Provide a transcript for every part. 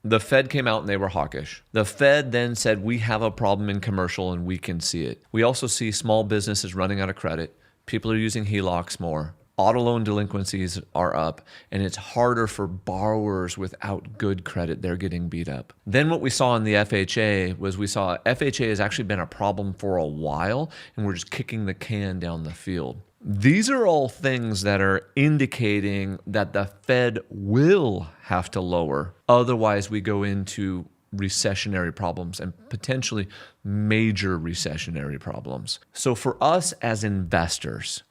The Fed came out and they were hawkish. The Fed then said, we have a problem in commercial and we can see it. We also see small businesses running out of credit. People are using HELOCs more. Auto loan delinquencies are up, and it's harder for borrowers without good credit. They're getting beat up. Then what we saw in the FHA was we saw FHA has actually been a problem for a while, and we're just kicking the can down the field. These are all things that are indicating that the Fed will have to lower. Otherwise, we go into recessionary problems and potentially major recessionary problems. So for us as investors,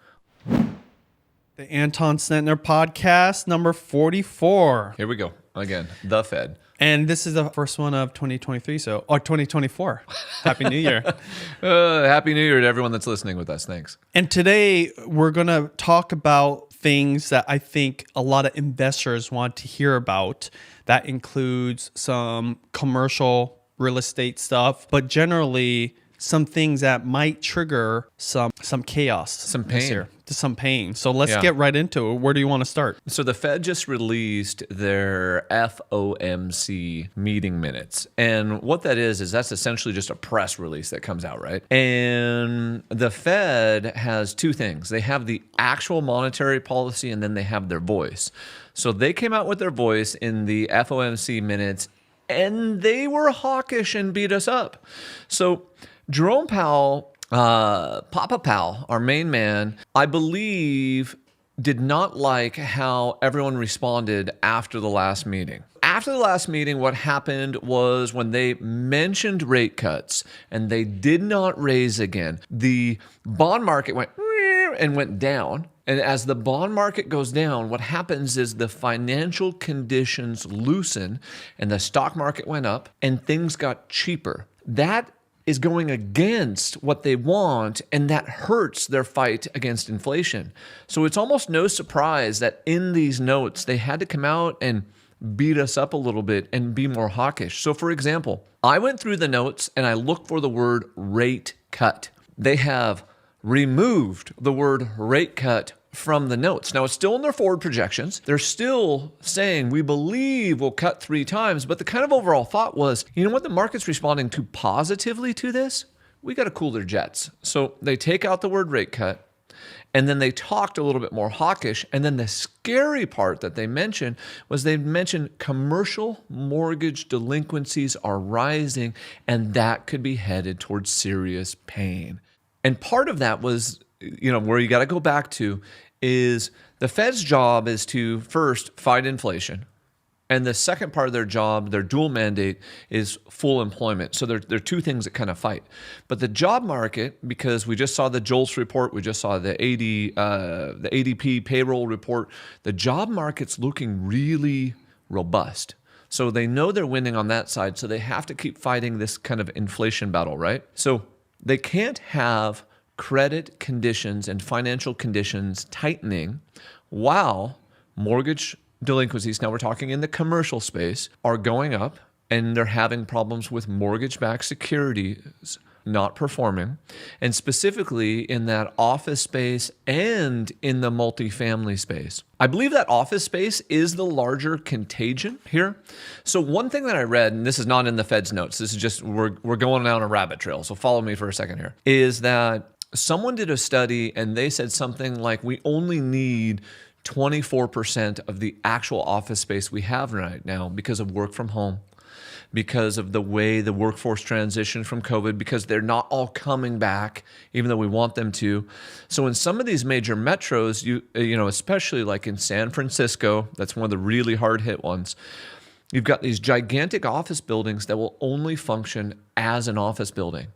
the Anton Sentner podcast, number 44. here we go again, the Fed. And this is the first one of 2023, or 2024. Happy New Year. Happy New Year to everyone that's listening with us. Thanks. And today we're going to talk about things that I think a lot of investors want to hear about. That includes some commercial real estate stuff, but generally some things that might trigger some chaos. Some pain. Some pain. So let's get right into it. Where do you want to start? So the Fed just released their FOMC meeting minutes. And what that is that's essentially just a press release that comes out, right? And the Fed has two things. They have the actual monetary policy and then they have their voice. So they came out with their voice in the FOMC minutes and they were hawkish and beat us up. So Jerome Powell, Papa Powell, our main man, I believe did not like how everyone responded after the last meeting. After the last meeting, what happened was when they mentioned rate cuts and they did not raise again, the bond market went down. And as the bond market goes down, what happens is the financial conditions loosen and the stock market went up and things got cheaper. That is going against what they want, and that hurts their fight against inflation. So it's almost no surprise that in these notes, they had to come out and beat us up a little bit and be more hawkish. So for example, I went through the notes and I looked for the word rate cut. They have removed the word rate cut from the notes. Now, it's still in their forward projections. They're still saying, we believe we'll cut 3 times, but the kind of overall thought was, you know what, the market's responding too positively to this? We got to cool their jets. So they take out the word rate cut, and then they talked a little bit more hawkish, and then the scary part that they mentioned was they mentioned commercial mortgage delinquencies are rising, and that could be headed towards serious pain. And part of that was, where you got to go back to is the Fed's job is to first fight inflation. And the second part of their job, their dual mandate, is full employment. So there are two things that kind of fight. But the job market, because we just saw the JOLTS report, we just saw the ADP payroll report, the job market's looking really robust. So they know they're winning on that side. So they have to keep fighting this kind of inflation battle, right? So they can't have credit conditions and financial conditions tightening while mortgage delinquencies, now we're talking in the commercial space, are going up and they're having problems with mortgage-backed securities not performing, and specifically in that office space and in the multifamily space. I believe that office space is the larger contagion here. So one thing that I read, and this is not in the Fed's notes, this is just, we're going down a rabbit trail, so follow me for a second here, is that someone did a study and they said something like we only need 24% of the actual office space we have right now because of work from home, because of the way the workforce transitioned from COVID, because they're not all coming back, even though we want them to. So in some of these major metros, especially like in San Francisco, that's one of the really hard hit ones, you've got these gigantic office buildings that will only function as an office building.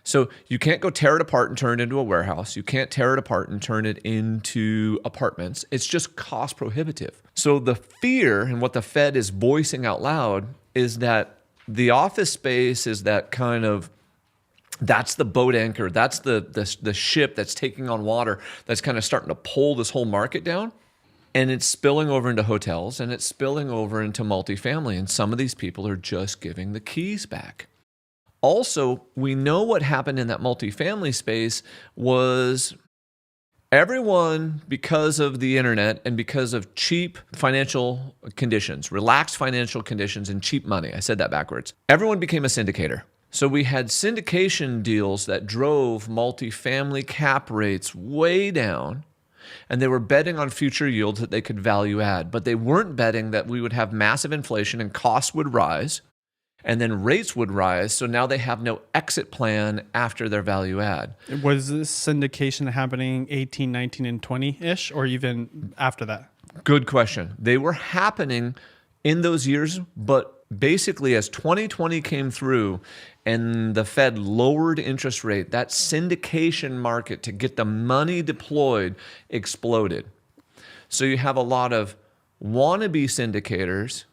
So you can't go tear it apart and turn it into a warehouse. You can't tear it apart and turn it into apartments. It's just cost prohibitive. So the fear and what the Fed is voicing out loud is that the office space is that kind of, that's the boat anchor. That's the ship that's taking on water that's kind of starting to pull this whole market down. And it's spilling over into hotels and it's spilling over into multifamily. And some of these people are just giving the keys back. Also, we know what happened in that multifamily space was Everyone, because of the internet and because of cheap financial conditions, relaxed financial conditions and cheap money, I said that backwards, everyone became a syndicator. So we had syndication deals that drove multifamily cap rates way down, and they were betting on future yields that they could value add, but they weren't betting that we would have massive inflation and costs would rise, and then rates would rise. So now they have no exit plan after their value add. Was this syndication happening 18, 19, and 20-ish, or even after that? Good question. They were happening in those years, but basically as 2020 came through and the Fed lowered interest rate, that syndication market to get the money deployed exploded. So you have a lot of wannabe syndicators,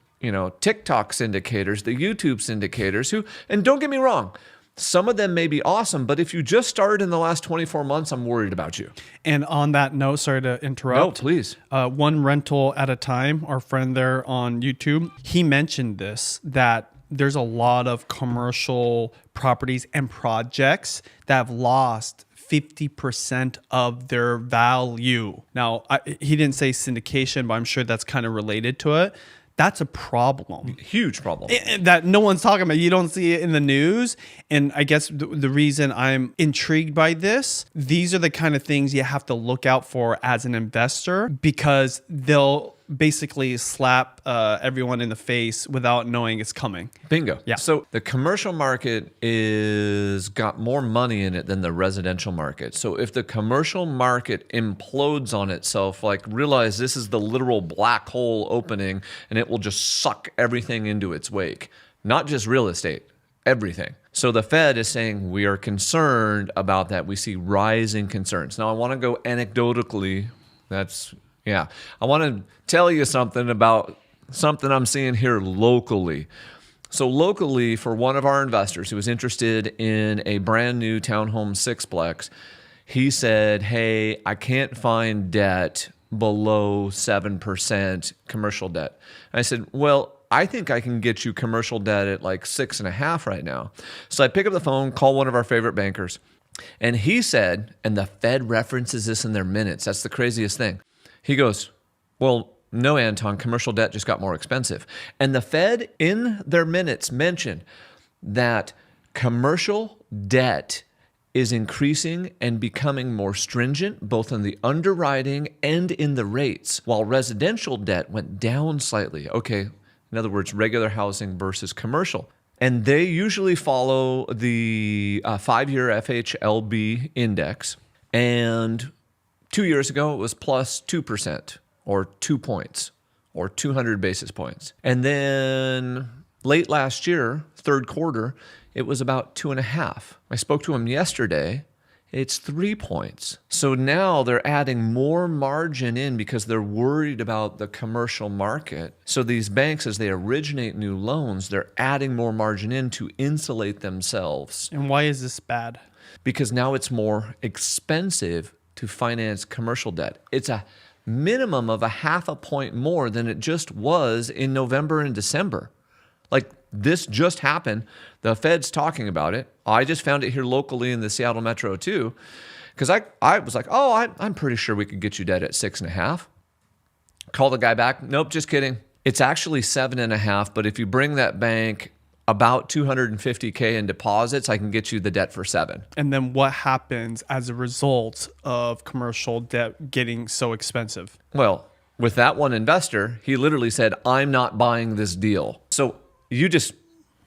TikTok syndicators, the YouTube syndicators who, and don't get me wrong, some of them may be awesome, but if you just started in the last 24 months, I'm worried about you. And on that note, sorry to interrupt. No, please. One rental at a time, our friend there on YouTube, he mentioned this, that there's a lot of commercial properties and projects that have lost 50% of their value. Now, he didn't say syndication, but I'm sure that's kind of related to it. That's a problem. Huge problem. That no one's talking about. You don't see it in the news. And I guess the reason I'm intrigued by this, these are the kind of things you have to look out for as an investor, because they'll basically slap everyone in the face without knowing it's coming. Bingo. Yeah. So the commercial market is got more money in it than the residential market. So if the commercial market implodes on itself, like realize this is the literal black hole opening and it will just suck everything into its wake, not just real estate, everything. So the Fed is saying we are concerned about that. We see rising concerns. Now I want to go anecdotally. I want to tell you something about something I'm seeing here locally. So locally, for one of our investors who was interested in a brand new townhome sixplex, he said, hey, I can't find debt below 7% commercial debt. And I said, well, I think I can get you commercial debt at like 6.5 right now. So I pick up the phone, call one of our favorite bankers, and he said, and the Fed references this in their minutes. That's the craziest thing. He goes, well, no, Anton, commercial debt just got more expensive. And the Fed in their minutes mentioned that commercial debt is increasing and becoming more stringent, both in the underwriting and in the rates, while residential debt went down slightly. Okay, in other words, regular housing versus commercial. And they usually follow the 5-year FHLB index. And 2 years ago, it was plus 2% or 2 points or 200 basis points. And then late last year, third quarter, it was about 2.5. I spoke to him yesterday. It's 3 points. So now they're adding more margin in because they're worried about the commercial market. So these banks, as they originate new loans, they're adding more margin in to insulate themselves. And why is this bad? Because now it's more expensive to finance commercial debt. It's a minimum of 0.5 point more than it just was in November and December. Like this just happened. The Fed's talking about it. I just found it here locally in the Seattle Metro too. Because I was like, I'm pretty sure we could get you debt at 6.5. Call the guy back. Nope, just kidding. It's actually 7.5. But if you bring that bank about $250K in deposits, I can get you the debt for 7. And then what happens as a result of commercial debt getting so expensive? Well, with that one investor, he literally said, I'm not buying this deal. So you just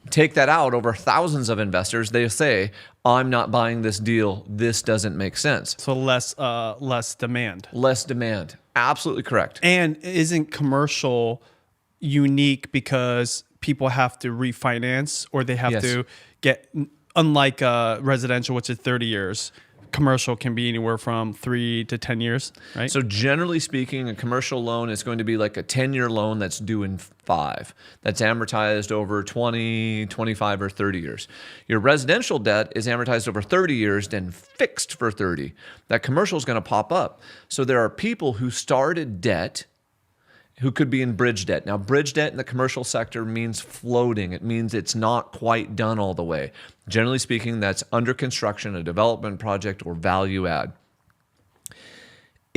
take that out over thousands of investors. They say, I'm not buying this deal. This doesn't make sense. So less demand. Less demand. Absolutely correct. And isn't commercial unique because people have to refinance or they have to get, unlike residential, which is 30 years, commercial can be anywhere from 3 to 10 years, right? So generally speaking, a commercial loan is going to be like a 10-year loan that's due in 5. That's amortized over 20, 25, or 30 years. Your residential debt is amortized over 30 years, then fixed for 30. That commercial is going to pop up. So there are people who started debt who could be in bridge debt. Now, bridge debt in the commercial sector means floating. It means it's not quite done all the way. Generally speaking, that's under construction, a development project, or value add.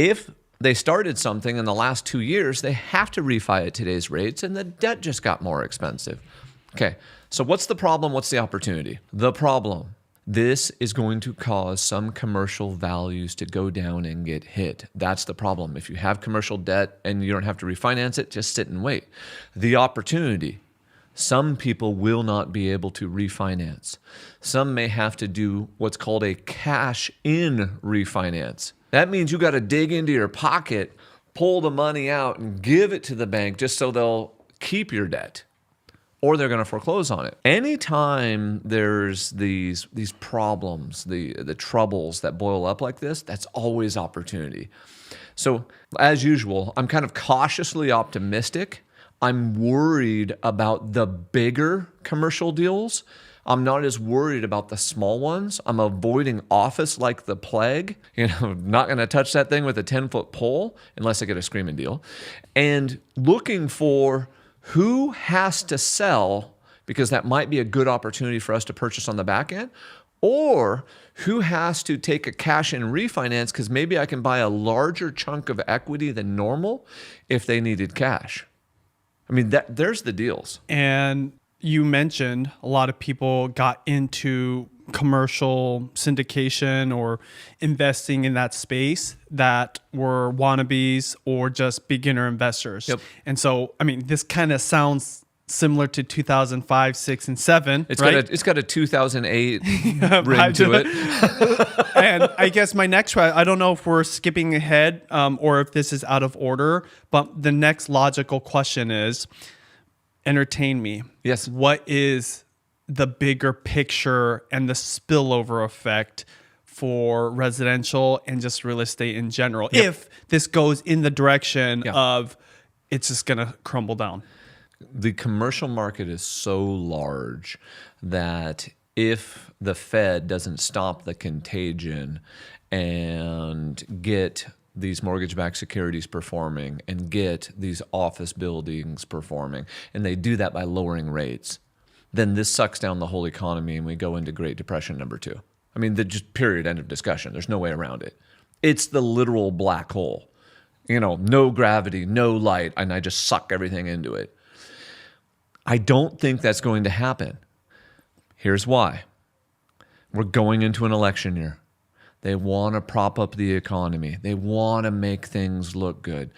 If they started something in the last 2 years, they have to refi at today's rates, and the debt just got more expensive. Okay, so what's the problem? What's the opportunity? The problem. This is going to cause some commercial values to go down and get hit. That's the problem. If you have commercial debt and you don't have to refinance it, just sit and wait. The opportunity. Some people will not be able to refinance. Some may have to do what's called a cash-in refinance. That means you got to dig into your pocket, pull the money out, and give it to the bank just so they'll keep your debt, or they're going to foreclose on it. Anytime there's these problems, the troubles that boil up like this, that's always opportunity. So as usual, I'm kind of cautiously optimistic. I'm worried about the bigger commercial deals. I'm not as worried about the small ones. I'm avoiding office like the plague. Not going to touch that thing with a 10-foot pole unless I get a screaming deal. And looking for who has to sell, because that might be a good opportunity for us to purchase on the back end, or who has to take a cash-in refinance because maybe I can buy a larger chunk of equity than normal if they needed cash. I mean, there's the deals. And you mentioned a lot of people got into commercial syndication or investing in that space that were wannabes or just beginner investors. Yep. And so, I mean, this kind of sounds similar to 2005, 6, and 7. It's right? got a 2008 ring to it. And I guess my next question, I don't know if we're skipping ahead or if this is out of order, but the next logical question is, entertain me. Yes. What is the bigger picture and the spillover effect for residential and just real estate in general? Yep. If this goes in the direction of it's just going to crumble down. The commercial market is so large that if the Fed doesn't stop the contagion and get these mortgage-backed securities performing and get these office buildings performing, and they do that by lowering rates, then this sucks down the whole economy and we go into Great Depression number 2. I mean, just period, end of discussion. There's no way around it. It's the literal black hole. No gravity, no light, and I just suck everything into it. I don't think that's going to happen. Here's why. We're going into an election year. They want to prop up the economy. They want to make things look good.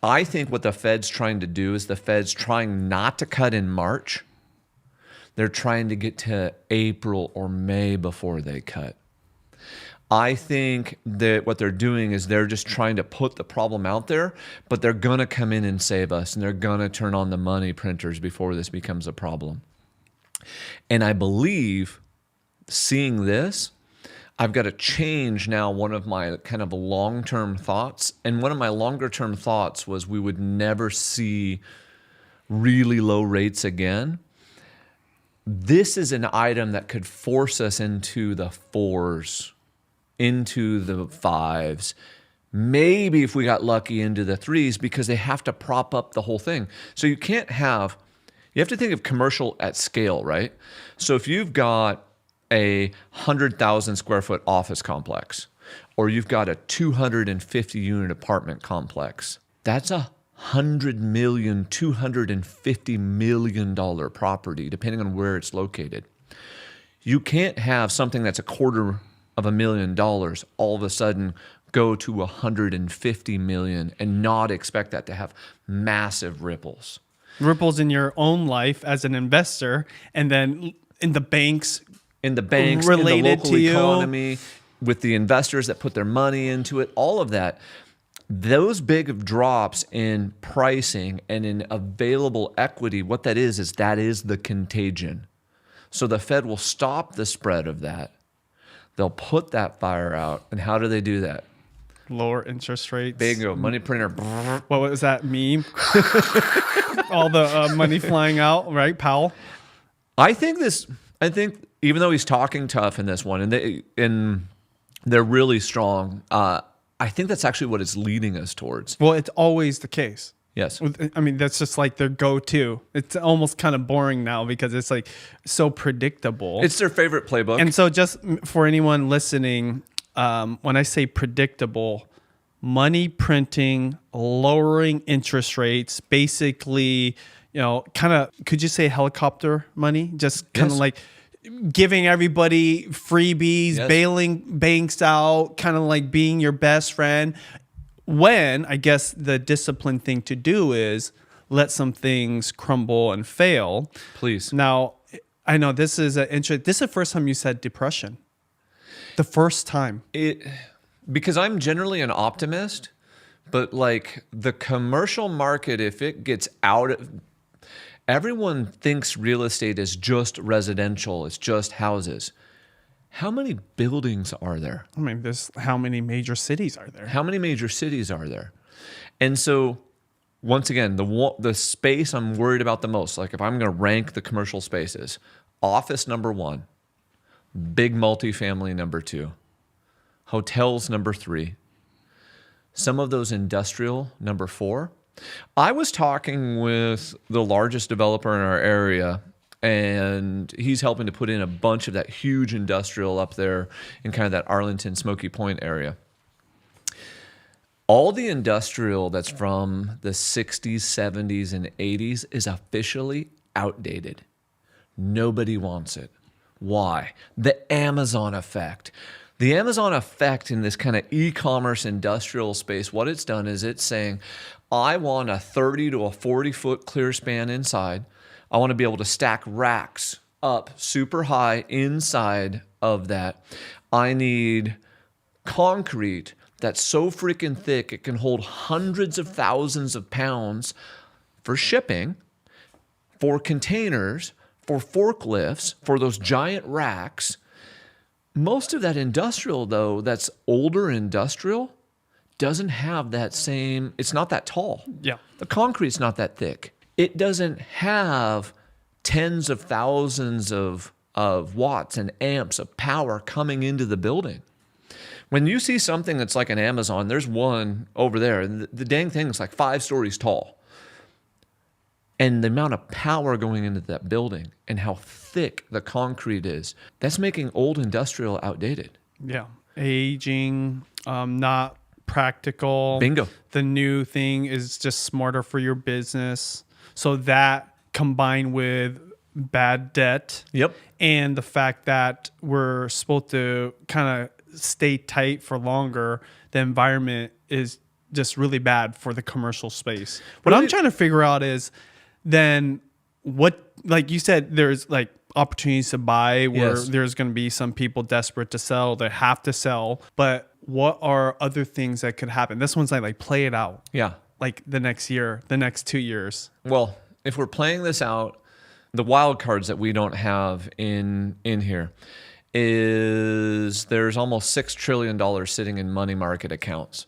I think what the Fed's trying to do is the Fed's trying not to cut in March. They're trying to get to April or May before they cut. I think that what they're doing is they're just trying to put the problem out there, but they're going to come in and save us, and they're going to turn on the money printers before this becomes a problem. And I believe, seeing this, I've got to change now one of my kind of long-term thoughts. And one of my longer-term thoughts was we would never see really low rates again. This is an item that could force us into the 4s, into the 5s, maybe if we got lucky into the 3s, because they have to prop up the whole thing. So you have to think of commercial at scale, right? So if you've got a 100,000 square foot office complex, or you've got a 250 unit apartment complex, that's $100 million, $250 million property, depending on where it's located. You can't have something that's $250,000 all of a sudden go to $150 million and not expect that to have massive ripples. Ripples in your own life as an investor, and then in the banks, in the local economy, with the investors that put their money into it, all of that. Those big drops in pricing and in available equity, what that is the contagion. So the Fed will stop the spread of that. They'll put that fire out. And how do they do that? Lower interest rates. Bingo, money printer. What was that meme? All the money flying out, right, Powell? I think even though he's talking tough in this one, and they're really strong, I think that's actually what it's leading us towards. Well, it's always the case. Yes. I mean, that's just like their go-to. It's almost kind of boring now because it's like so predictable. It's their favorite playbook. And so just for anyone listening, when I say predictable, money printing, lowering interest rates, basically, kind of, could you say helicopter money? Just kind of Yes. like giving everybody freebies, Yes. bailing banks out, kind of like being your best friend. When I guess the disciplined thing to do is let some things crumble and fail. Please. Now, I know this is this is the first time you said depression. The first time. Because I'm generally an optimist, but like the commercial market, if it gets out of, everyone thinks real estate is just residential, it's just houses. How many buildings are there? I mean, how many major cities are there? How many major cities are there? And so, once again, the space I'm worried about the most, like if I'm going to rank the commercial spaces, office number 1, big multifamily number 2, hotels number 3, some of those industrial number 4. I was talking with the largest developer in our area, and he's helping to put in a bunch of that huge industrial up there in kind of that Arlington, Smoky Point area. All the industrial that's from the 60s, 70s, and 80s is officially outdated. Nobody wants it. Why? The Amazon effect. The Amazon effect in this kind of e-commerce industrial space, what it's done is it's saying, I want a 30 to a 40-foot clear span inside. I want to be able to stack racks up super high inside of that. I need concrete that's so freaking thick it can hold hundreds of thousands of pounds for shipping, for containers, for forklifts, for those giant racks. Most of that industrial, though, that's older industrial, doesn't have that same, it's not that tall. Yeah. The concrete's not that thick. It doesn't have tens of thousands of watts and amps of power coming into the building. When you see something that's like an Amazon, there's one over there, and the dang thing is like 5 stories tall. And the amount of power going into that building and how thick the concrete is, that's making old industrial outdated. Yeah. Aging, not practical. Bingo. The new thing is just smarter for your business. So that combined with bad debt. Yep. And the fact that we're supposed to kind of stay tight for longer, the environment is just really bad for the commercial space. What I'm trying to figure out is then what, like you said, there's like opportunities to buy where Yes. there's going to be some people desperate to sell, that have to sell. But what are other things that could happen? This one's like play it out. Yeah. Like the next year, the next 2 years. Well, if we're playing this out, the wild cards that we don't have in here is there's almost $6 trillion sitting in money market accounts.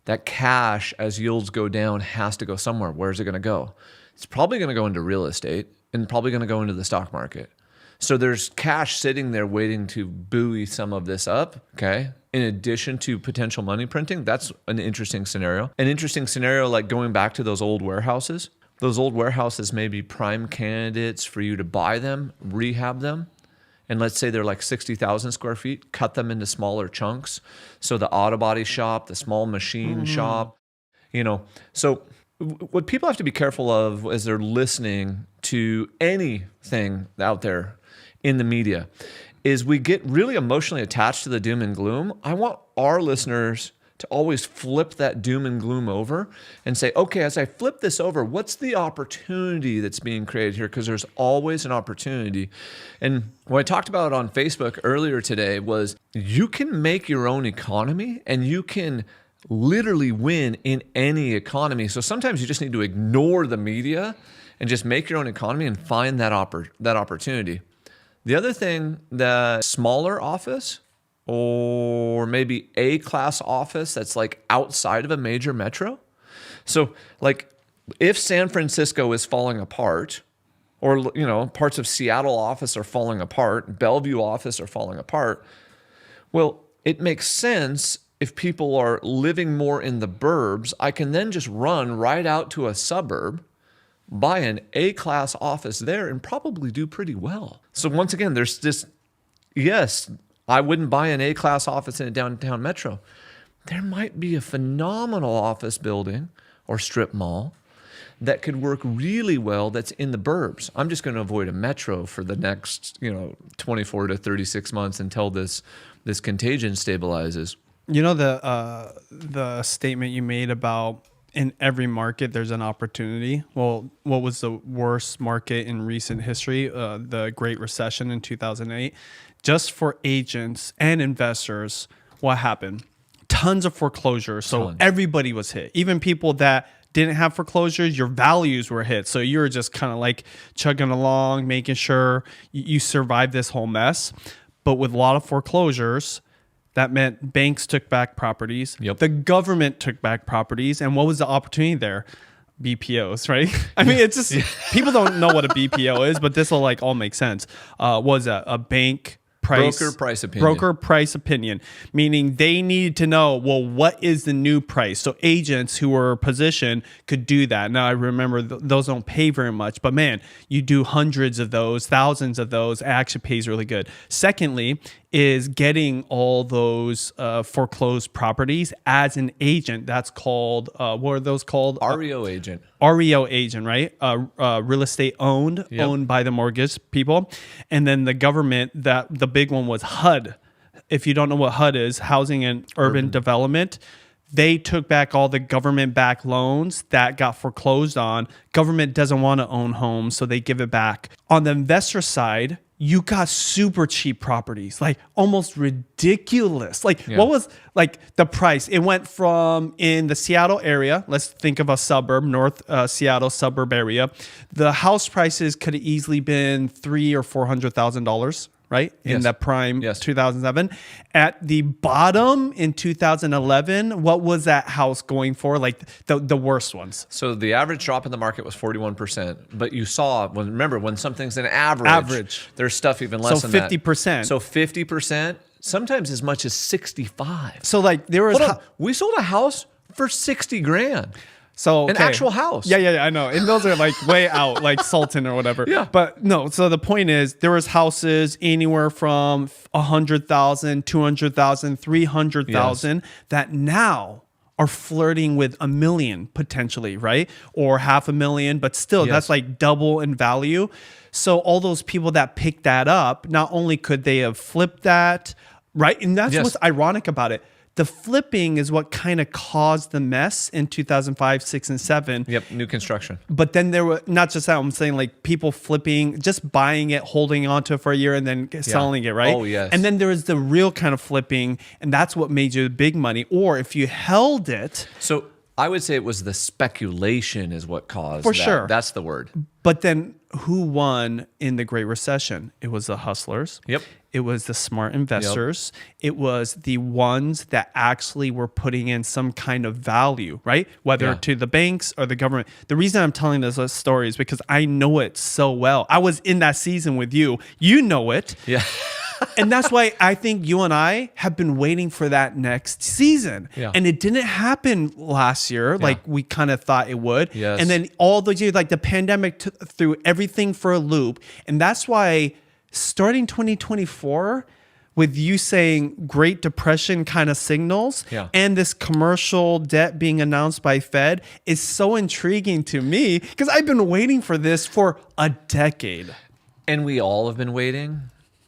That cash, as yields go down, has to go somewhere. Where's it going to go? It's probably going to go into real estate and probably going to go into the stock market. So there's cash sitting there waiting to buoy some of this up, okay? In addition to potential money printing, that's an interesting scenario. An interesting scenario like going back to those old warehouses. Those old warehouses may be prime candidates for you to buy them, rehab them, and let's say they're like 60,000 square feet, cut them into smaller chunks. So the auto body shop, the small machine shop, so what people have to be careful of as they're listening to anything out there in the media is we get really emotionally attached to the doom and gloom. I want our listeners to always flip that doom and gloom over and say, okay, as I flip this over, what's the opportunity that's being created here? Because there's always an opportunity. And what I talked about on Facebook earlier today was you can make your own economy and you can literally win in any economy. So sometimes you just need to ignore the media and just make your own economy and find that opportunity. The other thing, the smaller office or maybe A-class office that's like outside of a major metro. So like if San Francisco is falling apart or, parts of Seattle office are falling apart, Bellevue office are falling apart, well, it makes sense if people are living more in the burbs, I can then just run right out to a suburb, buy an A-class office there and probably do pretty well. So once again, there's this, yes, I wouldn't buy an A-class office in a downtown metro. there might be a phenomenal office building or strip mall that could work really well that's in the burbs. I'm just going to avoid a metro for the next, 24 to 36 months until this contagion stabilizes. You know the statement you made about in every market there's an opportunity. Well, what was the worst market in recent history? The Great Recession in 2008. Just for agents and investors, what happened? Tons of foreclosures. So everybody was hit. Even people that didn't have foreclosures, your values were hit. So you were just kind of like chugging along, making sure you survived this whole mess. But with a lot of foreclosures, that meant banks took back properties. Yep. The government took back properties. And what was the opportunity there? BPOs, right? I mean, it's just, people don't know what a BPO is, but this will like all make sense. Was a bank broker price opinion, meaning they needed to know, well, what is the new price? So agents who were positioned could do that. Now I remember those don't pay very much, but man, you do hundreds of those, thousands of those, it actually pays really good. Secondly is getting all those foreclosed properties as an agent. That's called, what are those called? REO agent. REO agent, right? Real estate owned by the mortgage people. And then the government, the big one was HUD. If you don't know what HUD is, Housing and Urban Development, they took back all the government-backed loans that got foreclosed on. Government doesn't want to own homes, so they give it back. On the investor side, you got super cheap properties, like almost ridiculous. Like what was like the price? It went from in the Seattle area. Let's think of a suburb, North Seattle suburb area. The house prices could have easily been $300,000 or $400,000. Right? In the prime 2007. At the bottom in 2011, what was that house going for? Like the worst ones. So the average drop in the market was 41%. But you saw, remember, when something's an average, there's stuff even less than 50%. that. So 50%, sometimes as much as 65. So like there was... we sold a house for $60,000. So an actual house. Yeah, I know. And those are like way out, like Sultan or whatever. Yeah. But no, so the point is there was houses anywhere from 100,000, 200,000, 300,000 that now are flirting with $1 million potentially, right? Or $500,000, but still that's like double in value. So all those people that picked that up, not only could they have flipped that, right? And that's what's ironic about it. The flipping is what kind of caused the mess in 2005, 6, and 7. Yep, new construction. But then there were, not just that, I'm saying like people flipping, just buying it, holding onto it for a year and then selling it, right? Oh, yes. And then there was the real kind of flipping, and that's what made you the big money. Or if you held it. So I would say it was the speculation is what caused for that. Sure. That's the word. But then who won in the Great Recession? It was the hustlers. Yep. It was the smart investors. It was the ones that actually were putting in some kind of value, right? Whether to the banks or the government. The reason I'm telling this story is because I know it so well. I was in that season with you. You know it. Yeah. And that's why I think you and I have been waiting for that next season. Yeah. And it didn't happen last year like we kind of thought it would. Yes. And then all those years, like the pandemic threw everything for a loop. And that's why starting 2024, with you saying Great Depression kind of signals and this commercial debt being announced by Fed is so intriguing to me because I've been waiting for this for a decade. And we all have been waiting.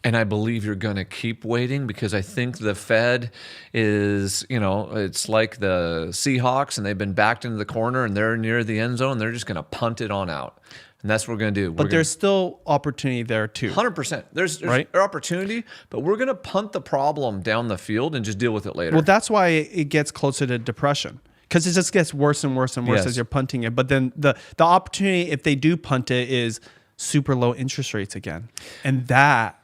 And I believe you're going to keep waiting because I think the Fed is, it's like the Seahawks and they've been backed into the corner and they're near the end zone. They're just going to punt it on out. And that's what we're going to do. But there's still opportunity there too. 100%. There's opportunity, but we're going to punt the problem down the field and just deal with it later. Well, that's why it gets closer to depression. Because it just gets worse and worse and worse as you're punting it. But then the opportunity, if they do punt it, is super low interest rates again. And that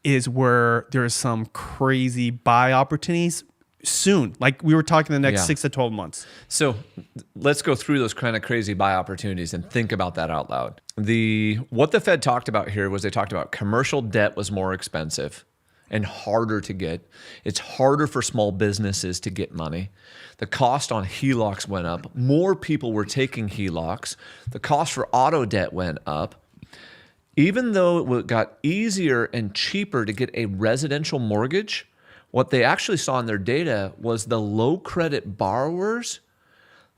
is where there's some crazy buy opportunities soon. Like we were talking the next 6 to 12 months. So let's go through those kind of crazy buy opportunities and think about that out loud. What the Fed talked about here was they talked about commercial debt was more expensive and harder to get. It's harder for small businesses to get money. The cost on HELOCs went up. More people were taking HELOCs. The cost for auto debt went up. Even though it got easier and cheaper to get a residential mortgage, What they actually saw in their data was the low credit borrowers,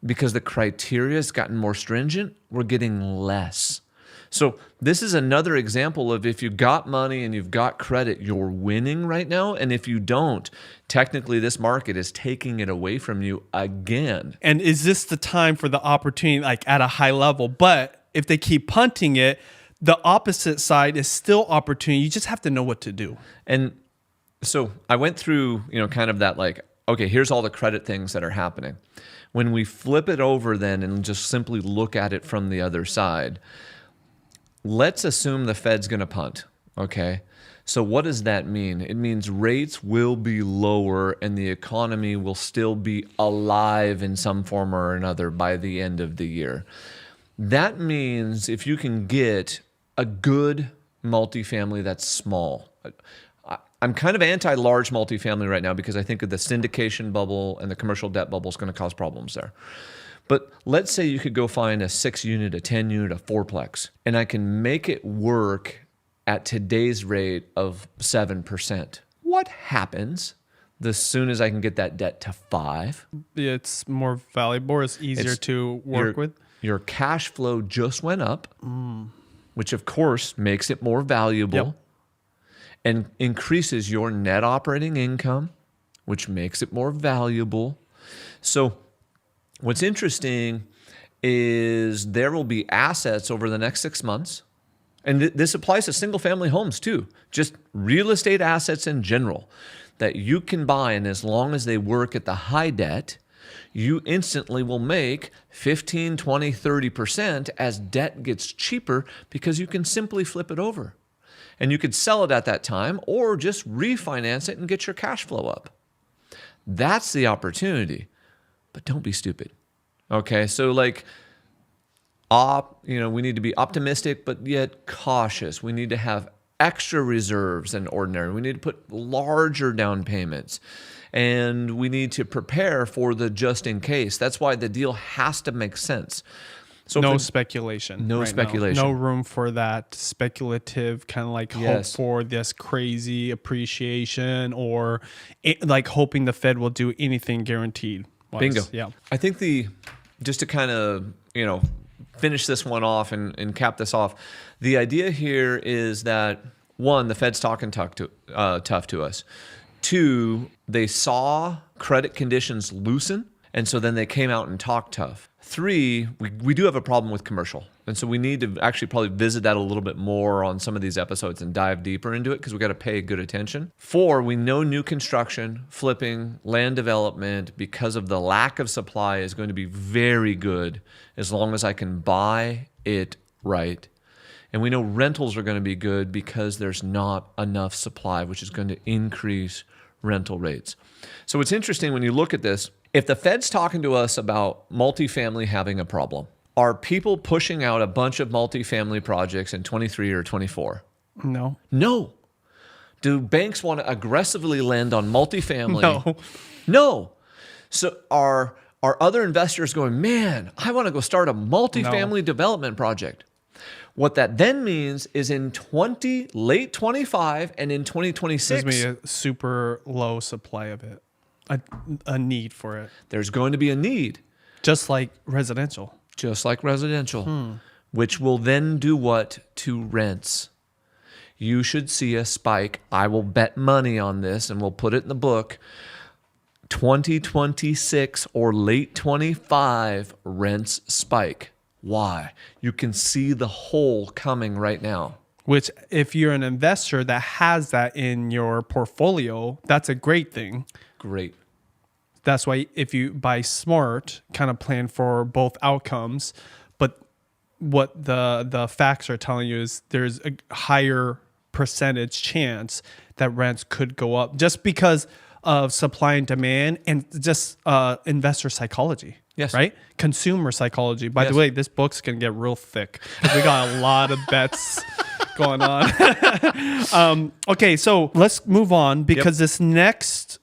because the criteria has gotten more stringent, were getting less. So this is another example of if you've got money and you've got credit, you're winning right now. And if you don't, technically this market is taking it away from you again. And is this the time for the opportunity, like at a high level? But if they keep punting it, the opposite side is still opportunity. You just have to know what to do. And so I went through, kind of that like, okay, here's all the credit things that are happening. When we flip it over then and just simply look at it from the other side, let's assume the Fed's going to punt, okay? So what does that mean? It means rates will be lower and the economy will still be alive in some form or another by the end of the year. That means if you can get a good multifamily that's small. I'm kind of anti-large multifamily right now because I think the syndication bubble and the commercial debt bubble is going to cause problems there. But let's say you could go find a 6-unit, a 10-unit, a 4-plex, and I can make it work at today's rate of 7%. What happens as soon as I can get that debt to 5? It's more valuable. It's easier to work with. Your cash flow just went up, which of course makes it more valuable and increases your net operating income, which makes it more valuable. So what's interesting is there will be assets over the next 6 months, and this applies to single-family homes too, just real estate assets in general, that you can buy, and as long as they work at the high debt, you instantly will make 15, 20, 30% as debt gets cheaper because you can simply flip it over. And you could sell it at that time or just refinance it and get your cash flow up. That's the opportunity. But don't be stupid. Okay, so we need to be optimistic, but yet cautious. We need to have extra reserves than ordinary. We need to put larger down payments. And we need to prepare for the just in case. That's why the deal has to make sense. So no speculation. No speculation. No room for that speculative kind of like hope for this crazy appreciation or like hoping the Fed will do anything guaranteed. Bingo. Yeah. I think just to kind of, finish this one off and cap this off, the idea here is that, one, the Fed's talking tough to us. 2, they saw credit conditions loosen, and so then they came out and talked tough. 3, we do have a problem with commercial. And so we need to actually probably visit that a little bit more on some of these episodes and dive deeper into it because we got to pay good attention. 4, we know new construction, flipping, land development, because of the lack of supply, is going to be very good as long as I can buy it right. And we know rentals are going to be good because there's not enough supply, which is going to increase rental rates. So it's interesting when you look at this. If the Fed's talking to us about multifamily having a problem, are people pushing out a bunch of multifamily projects in 23 or 24? No. No. Do banks want to aggressively lend on multifamily? No. No. So are other investors going, man, I want to go start a multifamily development project? What that then means is in late 25 and in 2026, there's going to be a super low supply of it, a need for it. There's going to be a need. Just like residential. Which will then do what to rents? You should see a spike. I will bet money on this, and we'll put it in the book. 2026 or late 25 rents spike. Why? You can see the hole coming right now. Which, if you're an investor that has that in your portfolio, that's a great thing. Great. That's why if you buy smart, kind of plan for both outcomes. But what the facts are telling you is there's a higher percentage chance that rents could go up just because of supply and demand and just investor psychology. Yes. Right? Consumer psychology. By the way, this book's going to get real thick. We got a lot of bets going on. Okay, so let's move on because this next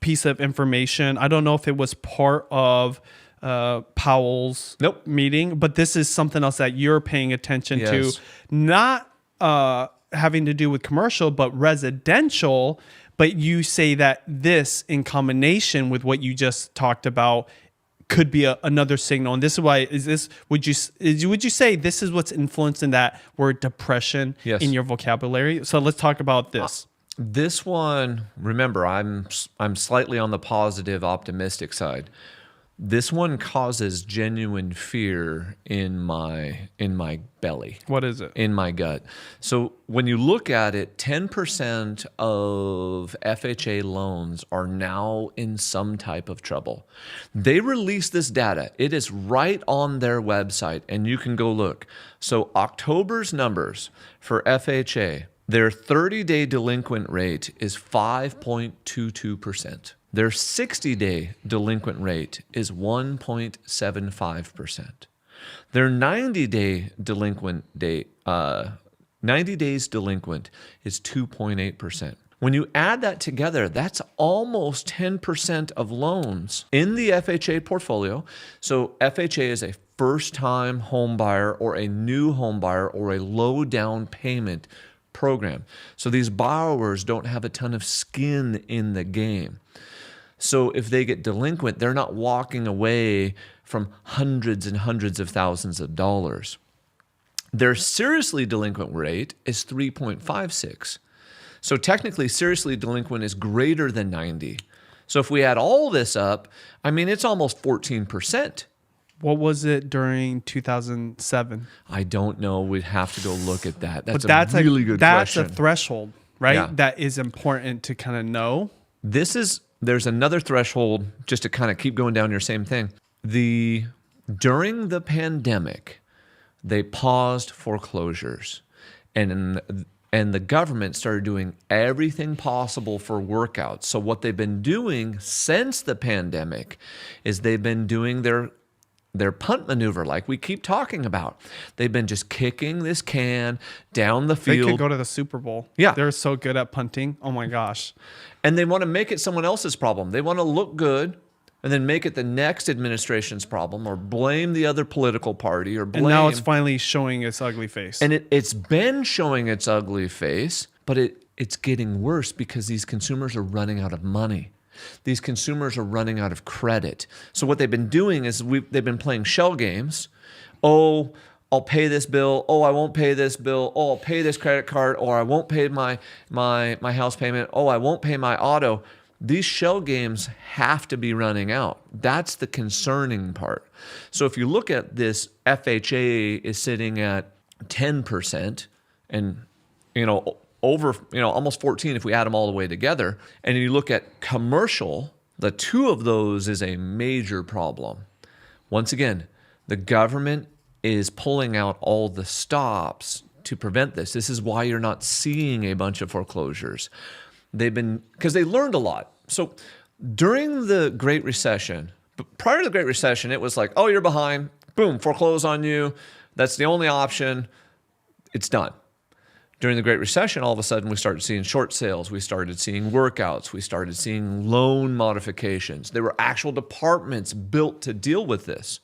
piece of information, I don't know if it was part of Powell's meeting, but this is something else that you're paying attention to. Not having to do with commercial, but residential. But you say that this, in combination with what you just talked about, could be another signal. And this is why, would you say this is what's influencing that word depression in your vocabulary? So let's talk about this. This one, remember, I'm slightly on the positive, optimistic side. This one causes genuine fear in my belly. What is it? In my gut. So when you look at it, 10% of FHA loans are now in some type of trouble. They released this data. It is right on their website, and you can go look. So October's numbers for FHA, their 30-day delinquent rate is 5.22%. Their 60-day delinquent rate is 1.75%. Their 90-day delinquent 90 days delinquent is 2.8%. When you add that together, that's almost 10% of loans in the FHA portfolio. So FHA is a first-time home buyer or a new home buyer or a low down payment program. So these borrowers don't have a ton of skin in the game. So if they get delinquent, they're not walking away from hundreds and hundreds of thousands of dollars. Their seriously delinquent rate is 3.56. So technically, seriously delinquent is greater than 90. So if we add all this up, I mean, it's almost 14%. What was it during 2007? I don't know. We'd have to go look at that. That's a really good question. That's a threshold, right? Yeah. That is important to kind of know. There's another threshold, just to kind of keep going down your same thing. During the pandemic, they paused foreclosures, and the government started doing everything possible for workouts. So what they've been doing since the pandemic is they've been doing their punt maneuver, like we keep talking about. They've been just kicking this can down the field. They could go to the Super Bowl. Yeah. They're so good at punting. Oh my gosh. And they want to make it someone else's problem. They want to look good and then make it the next administration's problem, or blame the other political party, or blame. And now it's finally showing its ugly face. And it's been showing its ugly face, but it's getting worse because these consumers are running out of money. These consumers are running out of credit. So what they've been doing is they've been playing shell games. Oh, I'll pay this bill. Oh, I won't pay this bill. Oh, I'll pay this credit card, or I won't pay my house payment. Oh, I won't pay my auto. These shell games have to be running out. That's the concerning part. So if you look at this, FHA is sitting at 10%, and over almost 14 if we add them all the way together. And you look at commercial, the two of those is a major problem. Once again, the government is pulling out all the stops to prevent this. This is why you're not seeing a bunch of foreclosures. Because they learned a lot. So during the Great Recession, prior to the Great Recession, it was like, oh, you're behind, boom, foreclose on you. That's the only option. It's done. During the Great Recession, all of a sudden, we started seeing short sales. We started seeing workouts. We started seeing loan modifications. There were actual departments built to deal with this.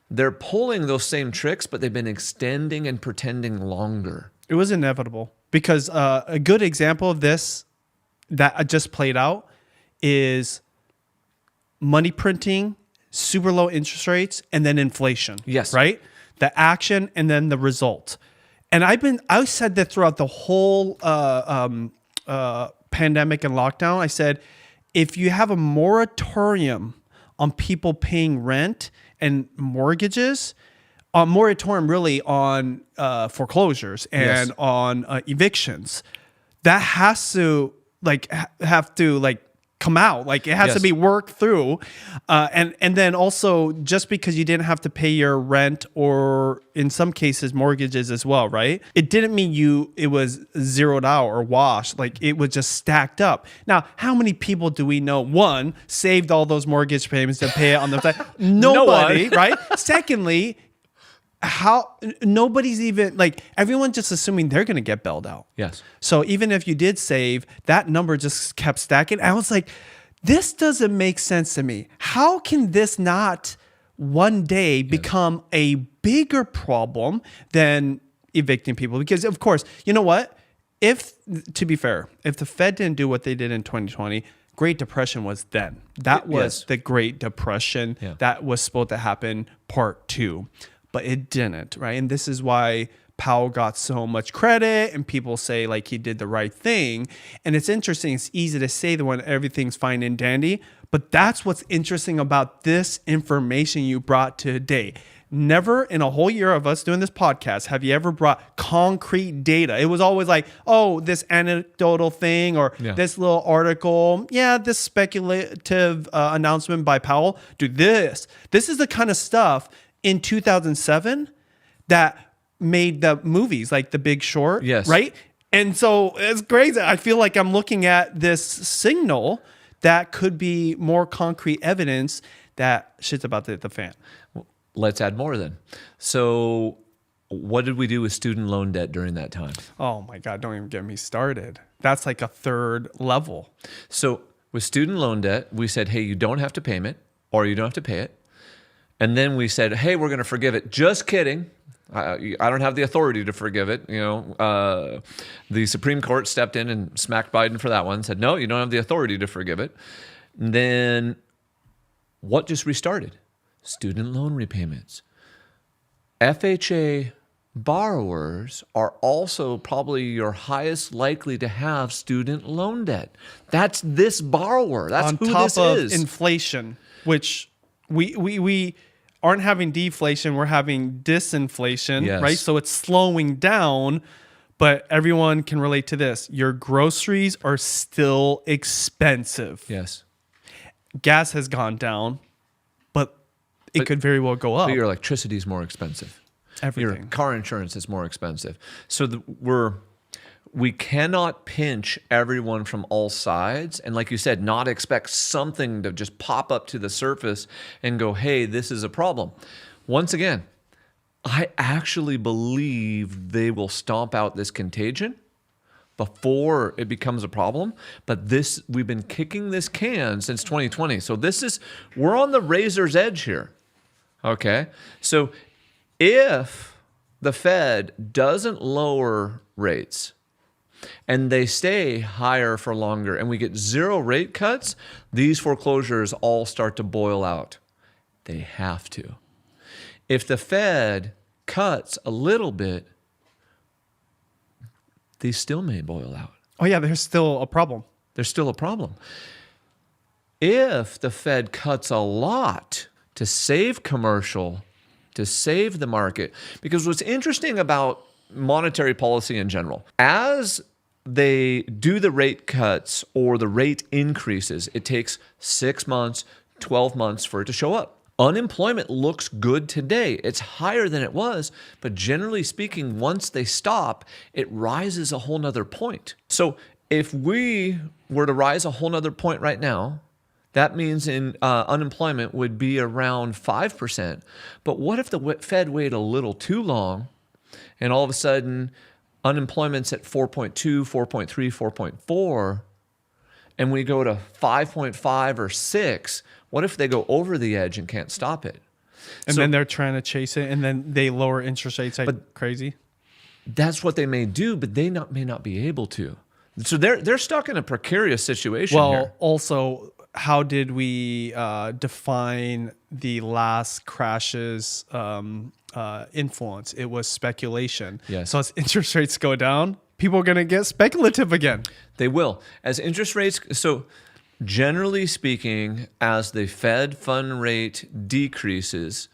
They're pulling those same tricks, but they've been extending and pretending longer. It was inevitable, because a good example of this that just played out is money printing, super low interest rates, and then inflation. Yes. Right? The action and then the result. And I said that throughout the whole pandemic and lockdown. I said, if you have a moratorium on people paying rent and mortgages, a moratorium really on foreclosures and on evictions, that has to come out. Like, it has to be worked through. And then also, just because you didn't have to pay your rent, or in some cases mortgages as well, right? It didn't mean it was zeroed out or washed. Like, it was just stacked up. Now, how many people do we know, one, saved all those mortgage payments to pay it on the side? Nobody, right? Secondly, nobody's even, like, everyone's just assuming they're going to get bailed out. Yes. So even if you did save, that number just kept stacking. I was like, this doesn't make sense to me. How can this not one day become a bigger problem than evicting people because, of course, you know what? To be fair, if the Fed didn't do what they did in 2020, Great Depression was then. That was the Great Depression. Yeah. That was supposed to happen part 2, but it didn't, right? And this is why Powell got so much credit and people say like he did the right thing. And it's interesting. It's easy to say that when everything's fine and dandy, but that's what's interesting about this information you brought today. Never in a whole year of us doing this podcast have you ever brought concrete data. It was always like, oh, this anecdotal thing or this little article. Yeah, this speculative announcement by Powell. Dude, this is the kind of stuff in 2007 that made the movies like The Big Short. Yes. Right? And so it's crazy. I feel like I'm looking at this signal that could be more concrete evidence that shit's about to hit the fan. Let's add more then. So what did we do with student loan debt during that time? Oh my God, don't even get me started. That's like a third level. So with student loan debt, we said, hey, you don't have to pay it or you don't have to pay it. And then we said, hey, we're going to forgive it. Just kidding. I don't have the authority to forgive it. The Supreme Court stepped in and smacked Biden for that one, said, no, you don't have the authority to forgive it. And then what just restarted? Student loan repayments. FHA borrowers are also probably your highest likely to have student loan debt. That's this borrower. That's on who top this of is. inflation, which we aren't having deflation, we're having disinflation, Yes. right? So it's slowing down, but everyone can relate to this. Your groceries are still expensive. Yes. Gas has gone down, but it could very well go up. But your electricity is more expensive. Everything. Your car insurance is more expensive. So we cannot pinch everyone from all sides. And like you said, not expect something to just pop up to the surface and go, hey, this is a problem. Once again, I actually believe they will stomp out this contagion before it becomes a problem. But we've been kicking this can since 2020. So we're on the razor's edge here. Okay. So if the Fed doesn't lower rates and they stay higher for longer and we get zero rate cuts, these foreclosures all start to boil out. They have to. If the Fed cuts a little bit, these still may boil out. Oh yeah, there's still a problem. There's still a problem. If the Fed cuts a lot to save commercial, to save the market, because what's interesting about monetary policy in general, as they do the rate cuts or the rate increases, it takes 6 months, 12 months for it to show up. Unemployment looks good today. It's higher than it was, but generally speaking, once they stop, it rises a whole nother point. So if we were to rise a whole nother point right now, that means unemployment would be around 5%. But what if the Fed waited a little too long and all of a sudden unemployment's at 4.2, 4.3, 4.4, and we go to 5.5 or 6? What if they go over the edge and can't stop it? And then they're trying to chase it, and then they lower interest rates like crazy. That's what they may do, but they may not be able to. So they're stuck in a precarious situation here. Well, also, how did we define the last crash's influence? It was speculation. Yes. So as interest rates go down, people are going to get speculative again. They will. As interest rates, so generally speaking, as the Fed fund rate decreases,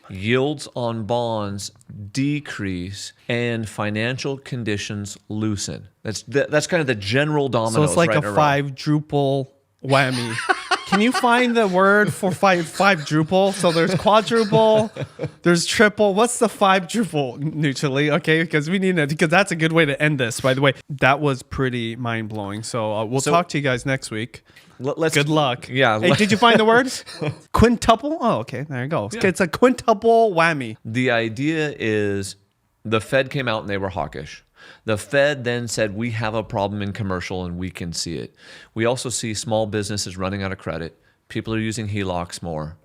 yields on bonds decrease and financial conditions loosen. That's kind of the general dominoes. So it's like right a around. five-druple whammy. Can you find the word for five-druple? So there's quadruple, there's triple. What's the five-druple neutrally? Okay, because because that's a good way to end this, by the way. That was pretty mind-blowing. So we'll talk to you guys next week. Good luck. Yeah. Hey, did you find the word? Quintuple? Oh, okay. There you go. Yeah. It's a quintuple whammy. The idea is the Fed came out and they were hawkish. The Fed then said, we have a problem in commercial and we can see it. We also see small businesses running out of credit. People are using HELOCs more.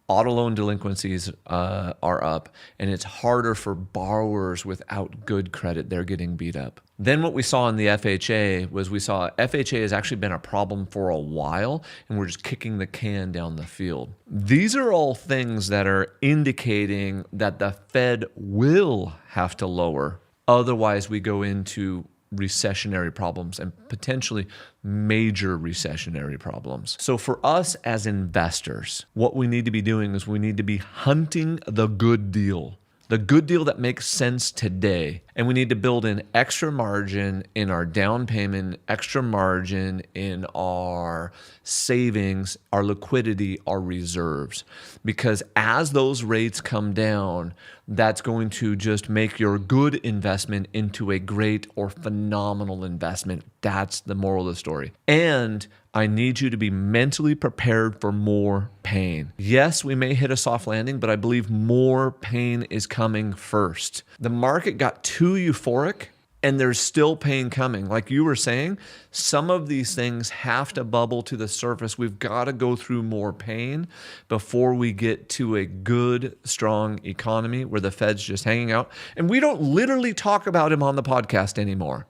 Auto loan delinquencies are up, and it's harder for borrowers without good credit. They're getting beat up. Then what we saw in the FHA was we saw FHA has actually been a problem for a while, and we're just kicking the can down the field. These are all things that are indicating that the Fed will have to lower. Otherwise, we go into recessionary problems and potentially major recessionary problems. So for us as investors, what we need to be doing is we need to be hunting the good deal. The good deal that makes sense today. And we need to build in extra margin in our down payment, extra margin in our savings, our liquidity, our reserves. Because as those rates come down, that's going to just make your good investment into a great or phenomenal investment. That's the moral of the story. And I need you to be mentally prepared for more pain. Yes, we may hit a soft landing, but I believe more pain is coming first. The market got too euphoric, and there's still pain coming. Like you were saying, some of these things have to bubble to the surface. We've got to go through more pain before we get to a good, strong economy where the Fed's just hanging out. And we don't literally talk about him on the podcast anymore.